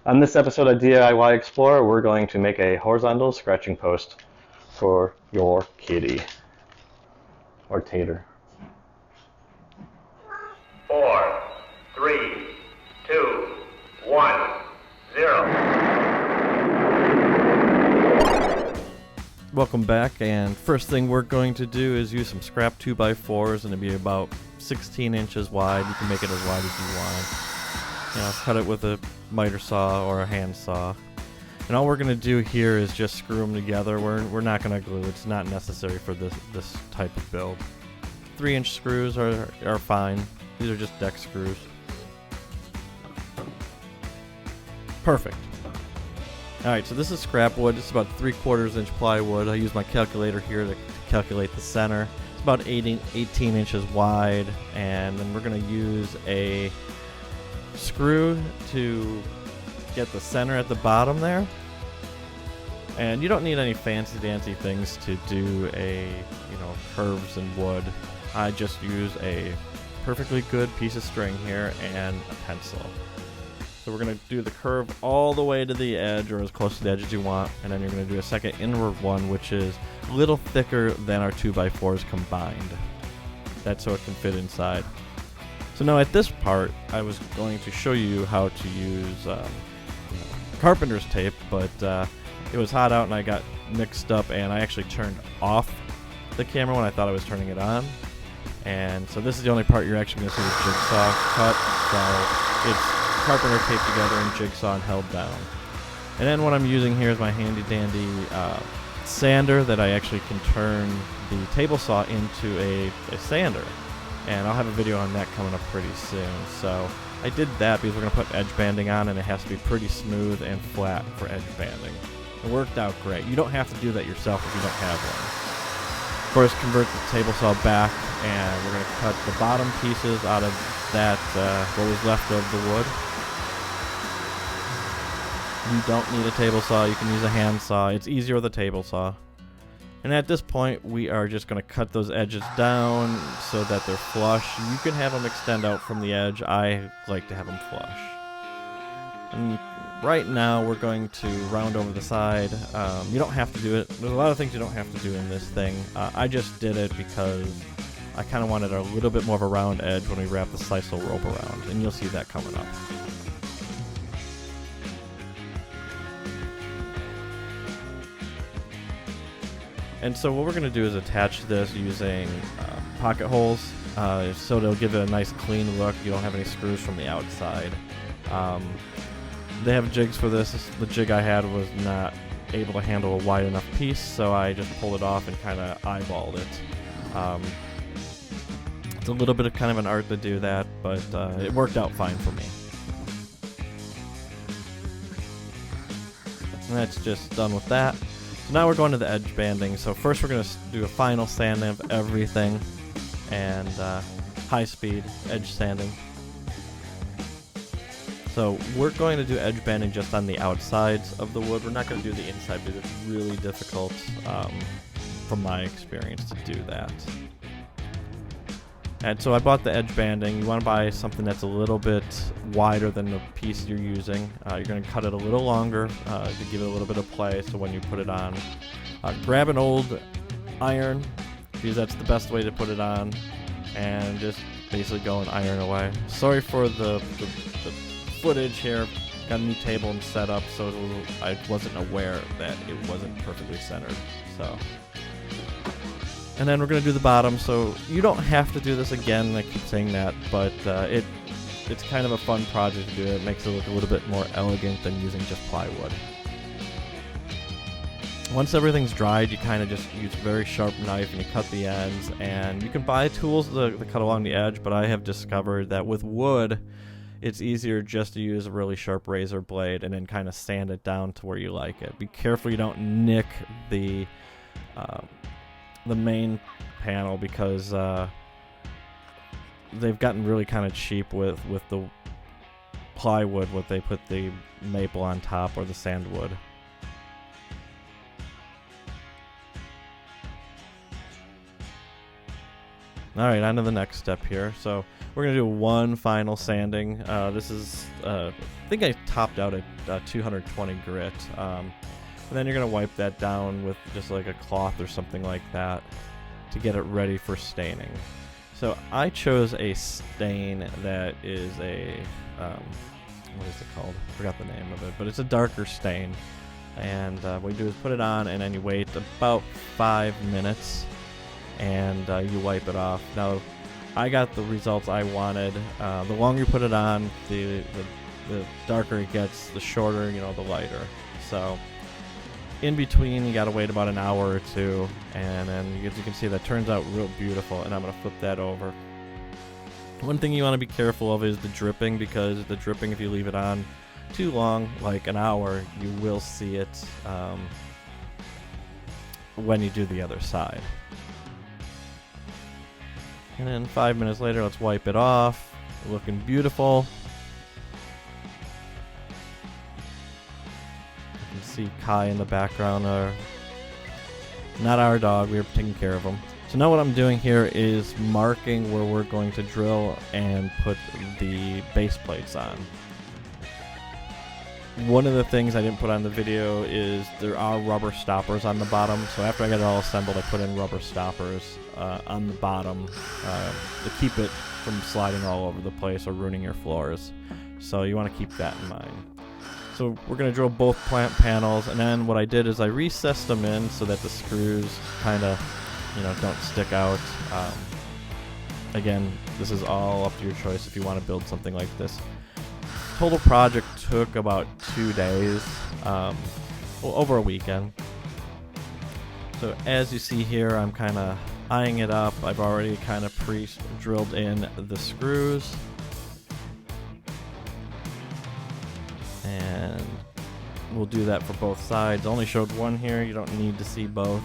On this episode of DIY Explorer, we're going to make a horizontal scratching post for your kitty or tater. 4, 3, 2, 1, 0. Welcome back, and first thing we're going to do is use some scrap 2x4s, and it'll be about 16 inches wide. You can make it as wide as you want. You know, cut it with a miter saw or a hand saw. And all we're going to do here is just screw them together. We're not going to glue. It's not necessary for this type of build. 3-inch screws are fine. These are just deck screws. Perfect. Alright, so this is scrap wood. It's about 3/4 inch plywood. I use my calculator here to calculate the center. It's about 18 inches wide, and then we're going to use a screw to get the center at the bottom there. And you don't need any fancy things to do curves in wood. I just use a perfectly good piece of string here and a pencil. So we're going to do the curve all the way to the edge, or as close to the edge as you want, and then you're going to do a second inward one, which is a little thicker than our 2x4s combined. That's so it can fit inside. So now at this part, I was going to show you how to use carpenter's tape, but it was hot out and I got mixed up, and I actually turned off the camera when I thought I was turning it on. And so this is the only part you're actually going to see the jigsaw cut. So it's carpenter taped together and jigsaw and held down. And then what I'm using here is my handy dandy sander that I actually can turn the table saw into a sander. And I'll have a video on that coming up pretty soon. So I did that because we're going to put edge banding on, and it has to be pretty smooth and flat for edge banding. It worked out great. You don't have to do that yourself if you don't have one. Of course, convert the table saw back, and we're going to cut the bottom pieces out of that, what was left of the wood. You don't need a table saw. You can use a hand saw. It's easier with a table saw. And at this point, we are just going to cut those edges down so that they're flush. You can have them extend out from the edge. I like to have them flush. And right now, we're going to round over the side. You don't have to do it. There's a lot of things you don't have to do in this thing. I just did it because I kind of wanted a little bit more of a round edge when we wrap the Sisal rope around. And you'll see that coming up. And so what we're going to do is attach this using pocket holes, so it'll give it a nice clean look. You don't have any screws from the outside. They have jigs for this. The jig I had was not able to handle a wide enough piece, so I just pulled it off and kind of eyeballed it. It's a little bit of kind of an art to do that, but it worked out fine for me. And that's just done with that. So now we're going to the edge banding. So first we're going to do a final sand of everything, and high speed edge sanding. So we're going to do edge banding just on the outsides of the wood. We're not going to do the inside because it's really difficult, from my experience, to do that. And so I bought the edge banding. You want to buy something that's a little bit wider than the piece you're using. You're going to cut it a little longer to give it a little bit of play, so when you put it on, grab an old iron, because that's the best way to put it on, and just basically go and iron away. Sorry for the footage here. Got a new table and set up, so I wasn't aware that it wasn't perfectly centered. So. And then we're going to do the bottom, so you don't have to do this again, I keep saying that, but it's kind of a fun project to do. It makes it look a little bit more elegant than using just plywood. Once everything's dried, you kind of just use a very sharp knife and you cut the ends, and you can buy tools to cut along the edge, but I have discovered that with wood, it's easier just to use a really sharp razor blade and then kind of sand it down to where you like it. Be careful you don't nick the main panel, because they've gotten really kind of cheap with the plywood, what they put the maple on top or the sandwood. Alright, on to the next step here. So we're going to do one final sanding. This is, I think I topped out at 220 grit. And then you're going to wipe that down with just like a cloth or something like that to get it ready for staining. So I chose a stain that is a, what is it called? I forgot the name of it, but it's a darker stain. And what you do is put it on, and then you wait about 5 minutes, and you wipe it off. Now, I got the results I wanted. The longer you put it on, the darker it gets, the shorter, the lighter. So in between, you gotta wait about an hour or two, and then as you can see, that turns out real beautiful. And I'm gonna flip that over. One thing you want to be careful of is the dripping, because the dripping, if you leave it on too long, like an hour, you will see it when you do the other side. And then 5 minutes later, let's wipe it off. Looking beautiful. You can see Kai in the background. Not our dog, we were taking care of him. So now what I'm doing here is marking where we're going to drill and put the base plates on. One of the things I didn't put on the video is there are rubber stoppers on the bottom. So after I got it all assembled, I put in rubber stoppers on the bottom to keep it from sliding all over the place or ruining your floors. So you want to keep that in mind. So we're going to drill both plant panels, and then what I did is I recessed them in so that the screws kind of, don't stick out. Again, this is all up to your choice if you want to build something like this. Total project took about 2 days, over a weekend. So as you see here, I'm kind of eyeing it up. I've already kind of pre-drilled in the screws. And we'll do that for both sides. Only showed one here, you don't need to see both.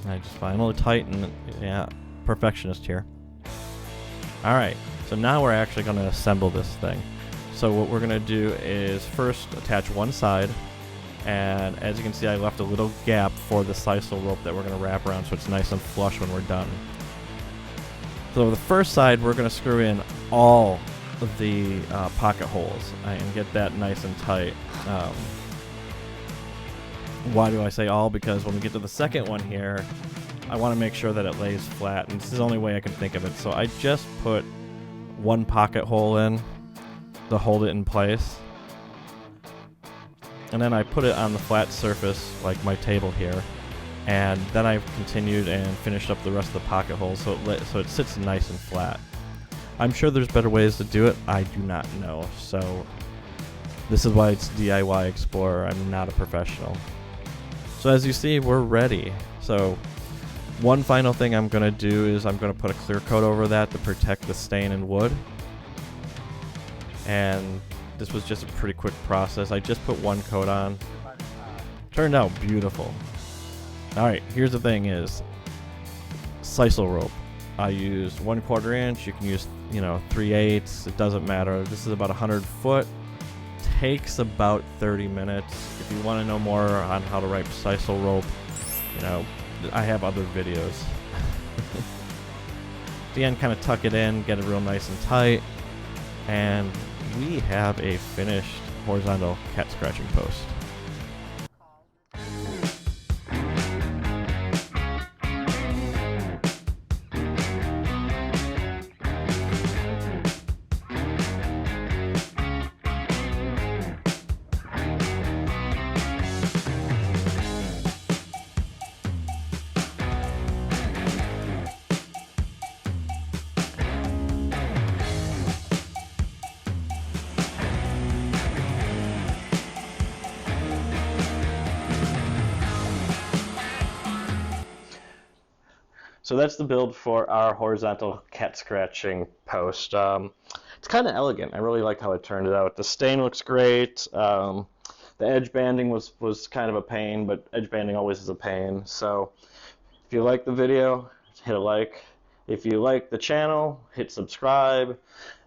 I just finally tighten, yeah, perfectionist here. Alright, so now we're actually going to assemble this thing. So what we're going to do is first attach one side, and as you can see, I left a little gap for the sisal rope that we're going to wrap around so it's nice and flush when we're done. So the first side, we're going to screw in all of the pocket holes and get that nice and tight. Why do I say all? Because when we get to the second one here, I want to make sure that it lays flat, and this is the only way I can think of it. So I just put one pocket hole in to hold it in place, and then I put it on the flat surface like my table here, and then I've continued and finished up the rest of the pocket holes so it sits nice and flat. I'm sure there's better ways to do it. I do not know. So this is why it's DIY Explorer. I'm not a professional. So as you see, we're ready. So one final thing I'm going to do is I'm going to put a clear coat over that to protect the stain in wood. And this was just a pretty quick process. I just put one coat on. Turned out beautiful. Alright, here's the thing is sisal rope. I used 1/4 inch. You can use 3/8. It doesn't matter. This is about 100 foot. Takes about 30 minutes. If you want to know more on how to write sisal rope, I have other videos. At the end, kind of tuck it in, get it real nice and tight, and we have a finished horizontal cat scratching post. So that's the build for our horizontal cat scratching post. It's kind of elegant. I really like how it turned out. The stain looks great. The edge banding was kind of a pain, but edge banding always is a pain. So if you like the video, hit a like. If you like the channel, hit subscribe.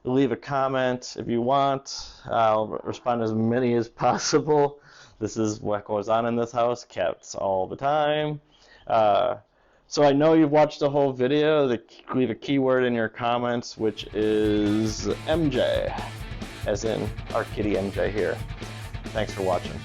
leave a comment if you want. I'll respond to as many as possible. This is what goes on in this house. Cats all the time. So I know you've watched the whole video. Leave a keyword in your comments, which is MJ, as in our kitty MJ here. Thanks for watching.